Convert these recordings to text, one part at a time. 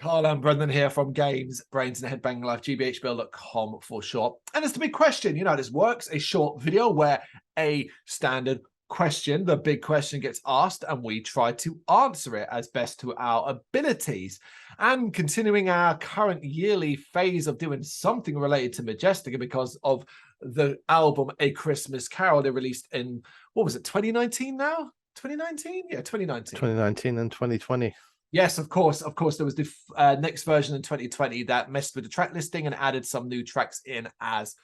Carl and Brendan here from Games, Brains and Head-Banging Life, gbhblofficial.com for short. And it's the big question. You know how this works. A short video where a standard question, the big question, gets asked and we try to answer it as best to our abilities. And continuing our current yearly phase of doing something related to Majestica because of the album A Christmas Carol they released in, what was it, 2019 now? 2019? Yeah, 2019. 2019 and 2020. Yes, of course. Of course, there was the next version in 2020 that messed with the track listing and added some new tracks in as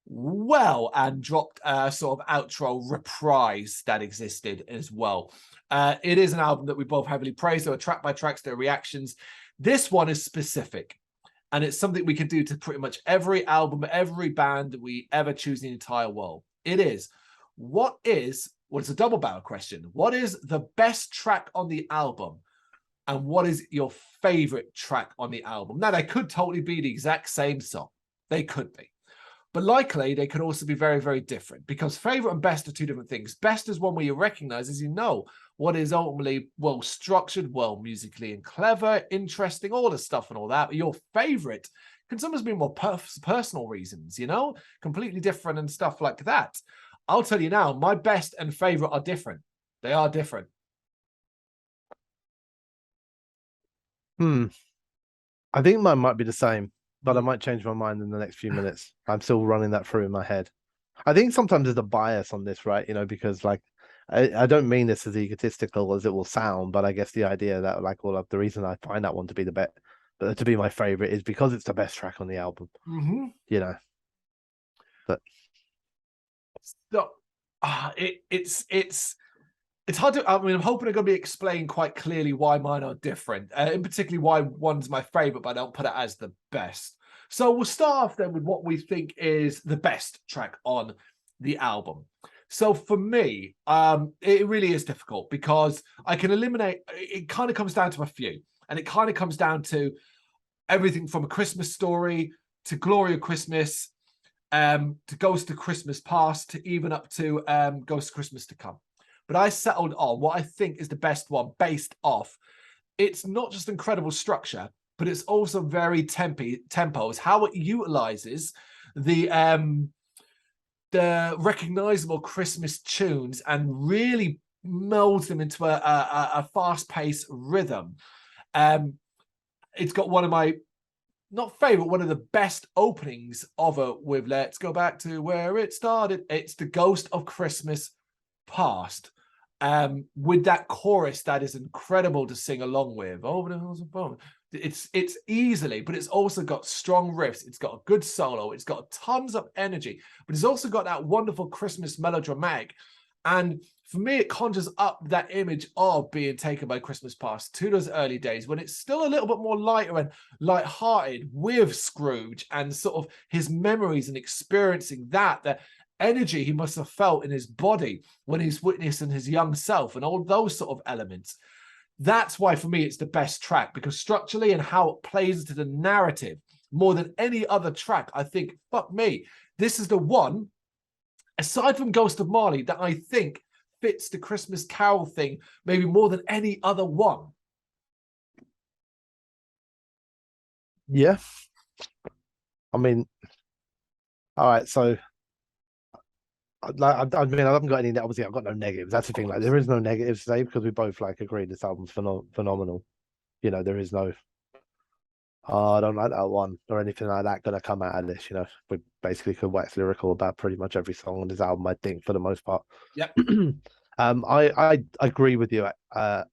well and dropped a sort of outro reprise that existed as well. It is an album that we both heavily praise. There are track by tracks, there are reactions. This one is specific, and it's something we can do to pretty much every album, every band that we ever choose in the entire world. It is, well, it's a double barrel question. What is the best track on the album? And what is your favorite track on the album? Now, they could totally be the exact same song. They could be. But likely, they could also be very, very different because favorite and best are two different things. Best is one where you recognize, as you know, what is ultimately well-structured, well musically and clever, interesting, all the stuff and all that. But your favorite can sometimes be more personal reasons, you know, completely different and stuff like that. I'll tell you now, my best and favorite are different. They are different. I think mine might be the same, but I might change my mind in the next few minutes. I'm still running that through in my head. I think sometimes there's a bias on this, right? You know, because like I don't mean this as egotistical as it will sound, but I guess the idea that like all of the reason I find that one to be the best, to be my favorite, is because it's the best track on the album. You know, but so it's hard to, I mean, I'm hoping I'm going to be explained quite clearly why mine are different, and particularly why one's my favorite, but I don't put it as the best. So we'll start off then with what we think is the best track on the album. So for me, it really is difficult because I can eliminate, it kind of comes down to a few, and it kind of comes down to everything from A Christmas Story to Glory of Christmas, to Ghost of Christmas Past, to even up to Ghost of Christmas to Come. But I settled on what I think is the best one based off. It's not just incredible structure, but it's also very tempos, how it utilizes the recognizable Christmas tunes and really molds them into a fast-paced rhythm. It's got one of my, not favorite, one of the best openings of it with Let's Go Back to Where It Started. It's the Ghost of Christmas Past. With that chorus that is incredible to sing along with. Over the hills above. It's easily, but it's also got strong riffs. It's got a good solo. It's got tons of energy, but it's also got that wonderful Christmas melodramatic. And for me, it conjures up that image of being taken by Christmas Past to those early days when it's still a little bit more lighter and lighthearted with Scrooge and sort of his memories and experiencing that energy he must have felt in his body when he's witnessing his young self and all those sort of elements. That's why for me it's the best track, because structurally and how it plays into the narrative more than any other track, I think, fuck me, this is the one, aside from Ghost of Marley, that I think fits the Christmas Carol thing maybe more than any other one. Yeah. I mean, all right, so I mean, I haven't got any. Obviously, I've got no negatives. That's the thing. Like, there is no negatives today because we both like agree this album's phenomenal. You know, there is no, oh, I don't like that one or anything like that gonna come out of this. You know, we basically could wax lyrical about pretty much every song on this album, I think, for the most part. Yeah. I agree with you.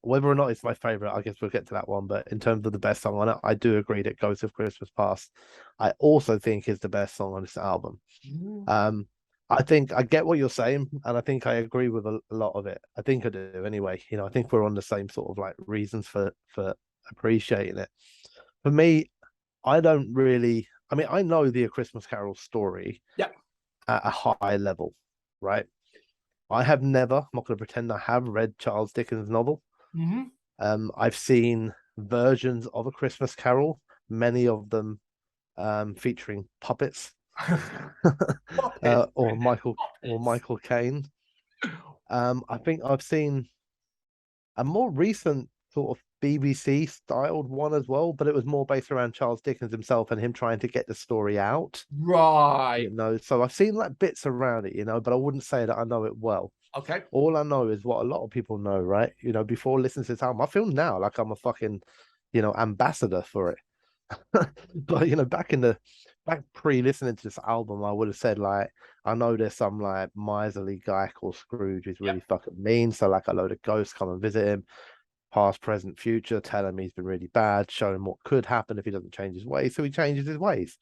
Whether or not it's my favorite, I guess we'll get to that one. But in terms of the best song on it, I do agree that Ghost of Christmas Past, I also think is the best song on this album. I think I get what you're saying, and I think I agree with a lot of it. I think I do anyway. You know, I think we're on the same sort of like reasons for appreciating it. For me, I don't really. I mean, I know the A Christmas Carol story at a high level, right? I have never, I'm not going to pretend I have read Charles Dickens' novel. I've seen versions of A Christmas Carol, many of them featuring puppets. or Michael Caine. I think I've seen a more recent sort of BBC styled one as well, but it was more based around Charles Dickens himself and him trying to get the story out. Right. So I've seen like bits around it, but I wouldn't say that I know it well. Okay. All I know is what a lot of people know, right? Before listening to this album, I feel now like I'm a fucking, ambassador for it. But back pre-listening to this album, I would have said like, I know there's some like miserly guy called Scrooge who's really fucking mean. So like a load of ghosts come and visit him, past, present, future, tell him he's been really bad, show him what could happen if he doesn't change his ways. So he changes his ways.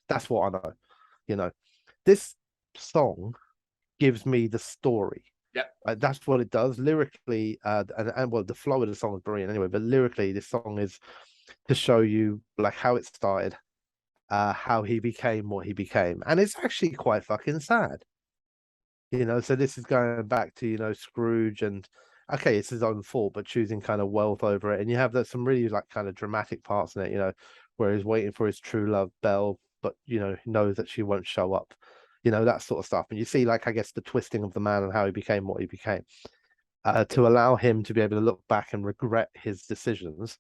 That's what I know. This song gives me the story. That's what it does lyrically, and well, the flow of the song is brilliant anyway. But lyrically, this song is to show you like how it started, how he became what he became, and it's actually quite fucking sad. So this is going back to Scrooge, and okay, it's his own fault, but choosing kind of wealth over it, and you have some really like kind of dramatic parts in it, where he's waiting for his true love, Belle, but knows that she won't show up. That sort of stuff. And you see, like, I guess the twisting of the man and how he became what he became, to allow him to be able to look back and regret his decisions.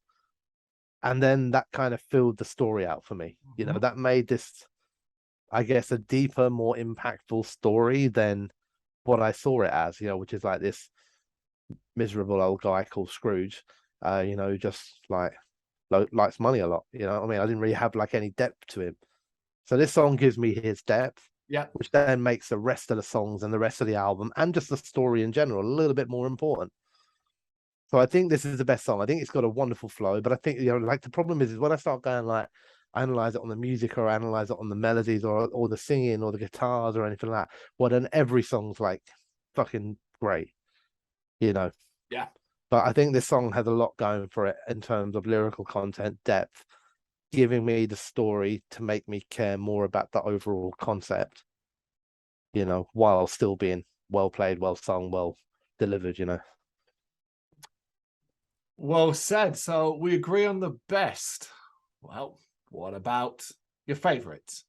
And then that kind of filled the story out for me. That made this, I guess, a deeper, more impactful story than what I saw it as, which is like this miserable old guy called Scrooge, just like likes money a lot. I didn't really have like any depth to him. So this song gives me his depth. Which then makes the rest of the songs and the rest of the album and just the story in general a little bit more important. So I think this is the best song. I think it's got a wonderful flow, but I think like the problem is when I start going like analyze it on the music or analyze it on the melodies or the singing or the guitars or anything like that, well then every song's like fucking great, Yeah. But I think this song has a lot going for it in terms of lyrical content, depth, giving me the story to make me care more about the overall concept, while still being well played, well sung, well delivered, Well said. So we agree on the best. Well, what about your favorite?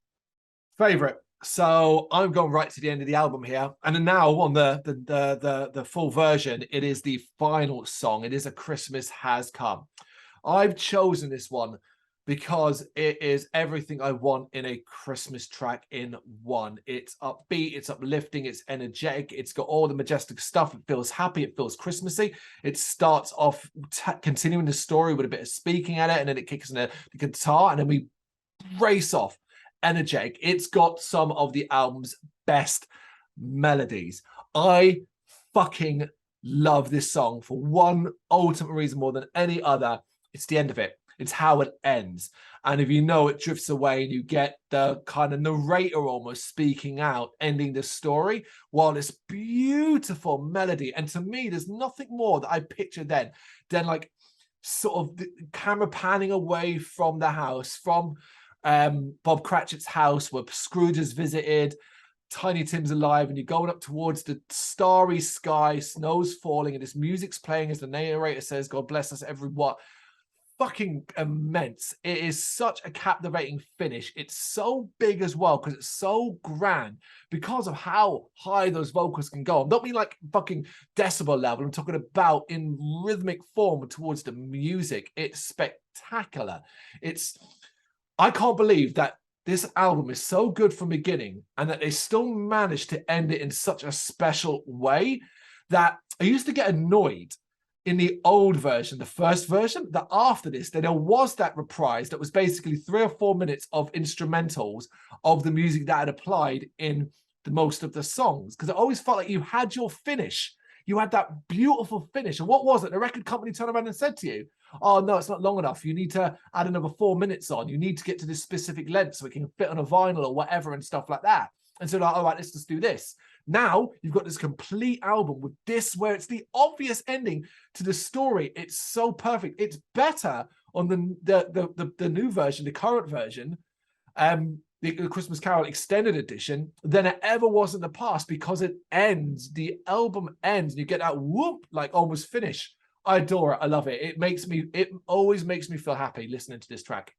So I'm going right to the end of the album here, and now on the full version, it is the final song. It is A Christmas Has Come. I've chosen this one because it is everything I want in a Christmas track in one. It's upbeat, it's uplifting, it's energetic, it's got all the Majestic stuff. It feels happy, it feels Christmassy. It starts off continuing the story with a bit of speaking at it, and then it kicks in the guitar, and then we race off. Energetic. It's got some of the album's best melodies. I fucking love this song for one ultimate reason more than any other. It's the end of it. It's how it ends. And if it drifts away and you get the kind of narrator almost speaking out, ending the story, while this beautiful melody. And to me, there's nothing more that I picture then than like sort of the camera panning away from the house, from Bob Cratchit's house where Scrooge has visited, Tiny Tim's alive, and you're going up towards the starry sky, snow's falling, and this music's playing as the narrator says, God bless us, everyone. Fucking immense. It is such a captivating finish. It's so big as well because it's so grand because of how high those vocals can go. I don't mean like fucking decibel level. I'm talking about in rhythmic form towards the music. It's spectacular. I can't believe that this album is so good from beginning and that they still managed to end it in such a special way that I used to get annoyed in the old version, the first version, that after this, there was that reprise that was basically 3 or 4 minutes of instrumentals of the music that had applied in the most of the songs. Because I always felt like you had your finish. You had that beautiful finish. And what was it? The record company turned around and said to you, oh, no, it's not long enough. You need to add another 4 minutes on. You need to get to this specific length so it can fit on a vinyl or whatever and stuff like that. And so like, all right, let's just do this. Now you've got this complete album with this, where it's the obvious ending to the story. It's so perfect. It's better on the new version, the current version, the Christmas Carol Extended Edition, than it ever was in the past, because it ends, the album ends, and you get that whoop, like almost finish. I adore it. I love it. It always makes me feel happy listening to this track.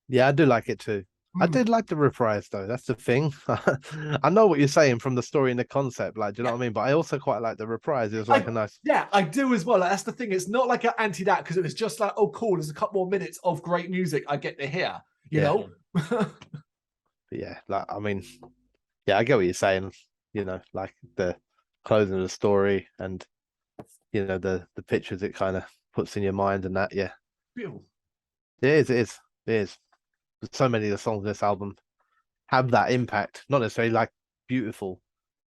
Yeah, I do like it too. I did like the reprise though. That's the thing. I know what you're saying from the story and the concept, like, do you know Yeah, what I mean? But I also quite like the reprise. It was like I a nice. yeah, I do as well. Like, that's the thing. It's not like an anti that because it was just like, oh, cool. There's a couple more minutes of great music I get to hear. You Yeah, know. yeah. Like, I mean, yeah, I get what you're saying. Like the closing of the story and the pictures it kind of puts in your mind and that. Yeah, Beautiful. it is. It is. It is. So many of the songs in this album have that impact. Not necessarily like beautiful,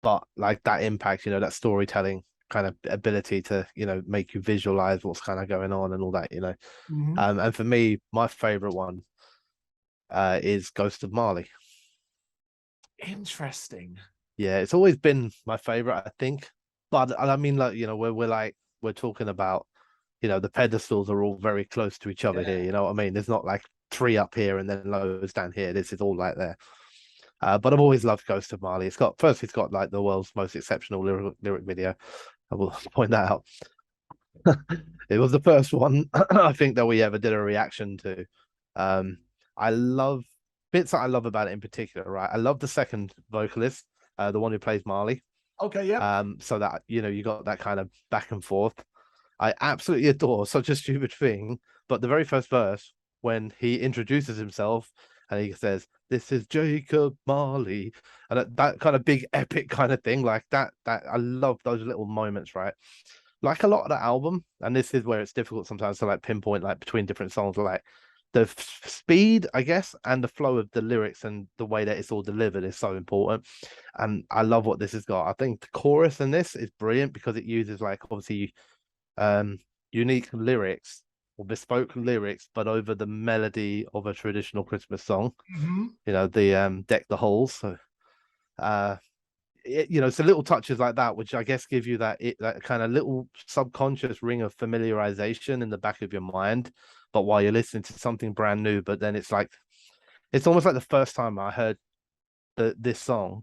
but like that impact. That storytelling kind of ability to make you visualize what's kind of going on and all that. Mhm. And for me, my favorite one is Ghost of Marley. Interesting. Yeah, it's always been my favorite, I think. But I mean, like, we're talking about, the pedestals are all very close to each other Yeah. here. You know what I mean? There's not like three up here and then loads down here. This is all like there. But I've always loved Ghost of Marley. It's got like the world's most exceptional lyric video. I will point that out. It was the first one I think that we ever did a reaction to. Um, I love bits that I love about it in particular, right? I love the second vocalist, the one who plays Marley. Okay. Yep. So that you got that kind of back and forth. I absolutely adore such a stupid thing, but the very first verse when he introduces himself and he says, "This is Jacob Marley," and that kind of big epic kind of thing, like that I love those little moments, right? Like a lot of the album, and this is where it's difficult sometimes to like pinpoint like between different songs, like the speed, I guess, and the flow of the lyrics and the way that it's all delivered is so important. And I love what this has got. I think the chorus in this is brilliant because it uses like obviously um unique lyrics or bespoke lyrics, but over the melody of a traditional Christmas song. Mhm. The Deck the Halls. So uh it's the little touches like that which I guess give you that kind of little subconscious ring of familiarization in the back of your mind, but while you're listening to something brand new. But then it's almost like the first time I heard this song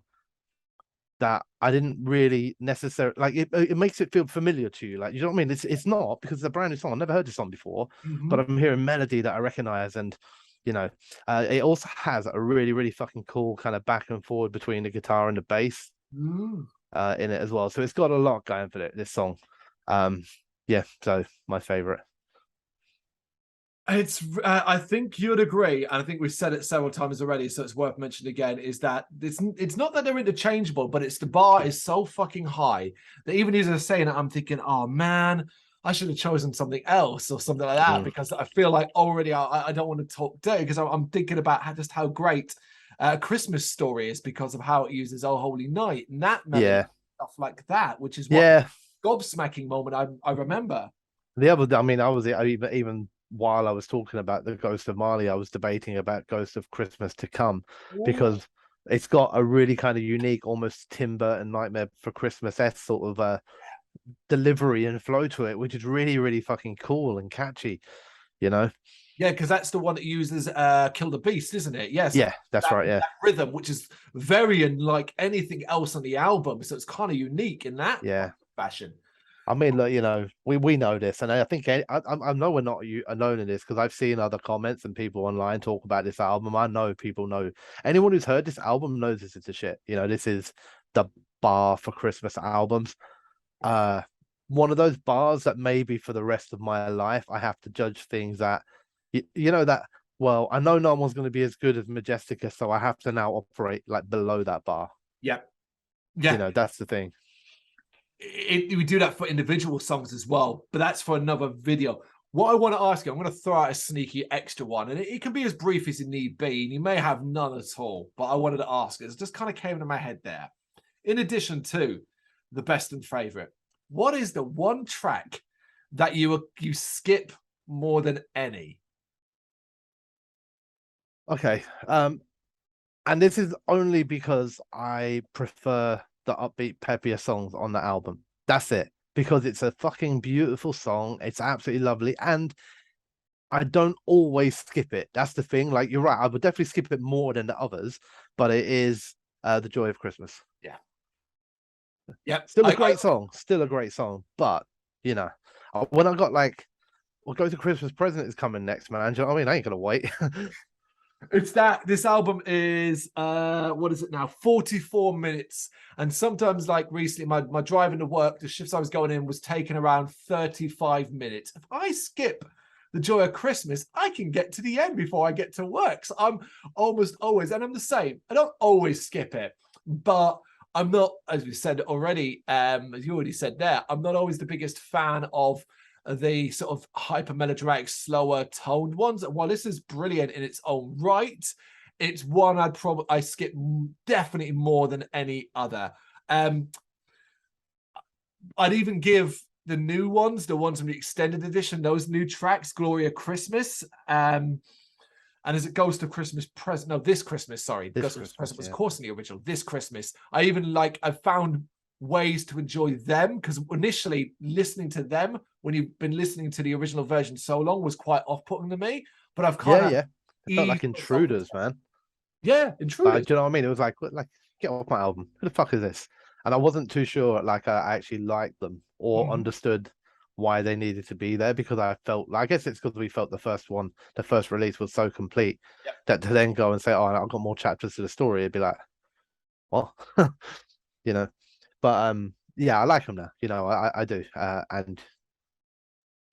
that I didn't really necessarily like it makes it feel familiar to you, like, you know what I mean? It's not because it's a brand new song. I've never heard this song before, but Mhm. I'm hearing melody that I recognize. And it also has a really really fucking cool kind of back and forward between the guitar and the bass Mm. in it as well. So it's got a lot going for it, this song. Um, yeah, so my favorite. It's. I think you'd agree, and I think we've said it several times already, so it's worth mentioning again. Is that it's not that they're interchangeable, but it's the bar is so fucking high that even as I was saying it, I'm thinking, oh man, I should have chosen something else or something like that Mm, because I feel like already I don't want to talk dirty because I'm thinking about just how great Christmas Story is because of how it uses "Oh Holy Night" and that melody yeah, stuff like that, which is what yeah. gobsmacking moment I remember. The other, I mean, even while I was talking about the Ghost of Marley, I was debating about Ghost of Christmas to Come Ooh. because it's got a really kind of unique, almost Tim Burton Nightmare for Christmas s sort of delivery and flow to it, which is really, really fucking cool and catchy, you know? Yeah, because that's the one that uses Kill the Beast, isn't it? Yes, Yeah, that's right. Yeah, that rhythm, which is very unlike anything else on the album. So it's kind of unique in that yeah. fashion. I mean, look, we know this, and I think I know we're not alone in this because I've seen other comments and people online talk about this album. I know people know anyone who's heard this album knows this is the shit. This is the bar for Christmas albums. Uh, One of those bars that maybe for the rest of my life I have to judge things that that. Well, I know no one's going to be as good as Majestica, so I have to now operate like below that bar. Yeah, yeah. That's the thing. We do that for individual songs as well, but that's for another video. What I want to ask you, I'm going to throw out a sneaky extra one, and it can be as brief as it need be, and you may have none at all, but I wanted to ask it. It just kind of came into my head there. In addition to the best and favorite, what is the one track that you skip more than any? Okay. And this is only because I prefer the upbeat, peppier songs on the album. That's it. Because it's a fucking beautiful song. It's absolutely lovely. And I don't always skip it. That's the thing. Like, you're right. I would definitely skip it more than the others, but it is The Joy of Christmas. Yeah. Yeah. Still a great song. Still a great song. But, when I got like, well, Go to Christmas Present is coming next, man. Do you know what I mean? I ain't going to wait. It's that this album is what is it now? 44 minutes. And sometimes, like recently, my driving to work, the shifts I was going in was taking around 35 minutes. If I skip The Joy of Christmas, I can get to the end before I get to work. So I'm almost always, and I'm the same. I don't always skip it, but I'm not, as we said already, as you already said there, I'm not always the biggest fan of the sort of hyper melodramatic, slower toned ones. While this is brilliant in its own right, it's one I skip definitely more than any other. I'd even give the new ones, the ones from the extended edition, those new tracks, Gloria Christmas, and as it goes to Christmas present, no, this Christmas, sorry, This Ghost of Christmas Present was, of yeah. course, in the original. This Christmas, I found ways to enjoy them, because initially listening to them when you've been listening to the original version so long was quite off-putting to me. But I've kind of It felt like intruders, man. Yeah, intruders. Like, do you know what I mean? It was like get off my album. Who the fuck is this? And I wasn't too sure, like, I actually liked them or understood why they needed to be there, because I felt like, I guess it's because we felt the first release was so complete that to then go and say, oh, I've got more chapters to the story, it'd be like, what? You know. But yeah, I like them now. You know, I do. And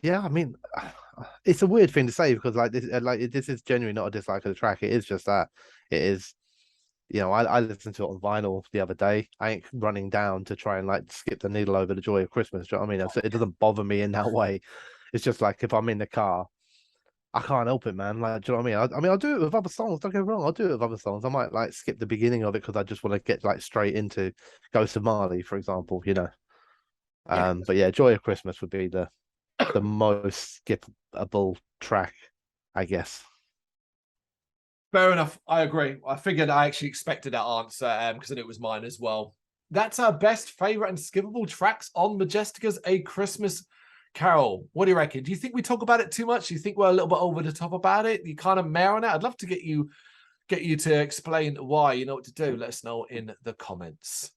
yeah, I mean, it's a weird thing to say, because this is genuinely not a dislike of the track. It is just that it is. You know, I listened to it on vinyl the other day. I ain't running down to try and like skip the needle over The Joy of Christmas. Do you know what I mean? So it doesn't bother me in that way. It's just like if I'm in the car, I can't help it, man. Like, do you know what I mean? I mean, I'll do it with other songs. Don't get me wrong. I'll do it with other songs. I might like skip the beginning of it because I just want to get like straight into Ghost of Marley, for example. You know. But yeah, Joy of Christmas would be the most skippable track, I guess. Fair enough. I agree. I figured I actually expected that answer because it was mine as well. That's our best, favorite, and skippable tracks on Majestica's A Christmas Carol. What do you reckon? Do you think we talk about it too much? Do you think we're a little bit over the top about it? You kind of mare on it? I'd love to get you to explain why. You know what to do. Let us know in the comments.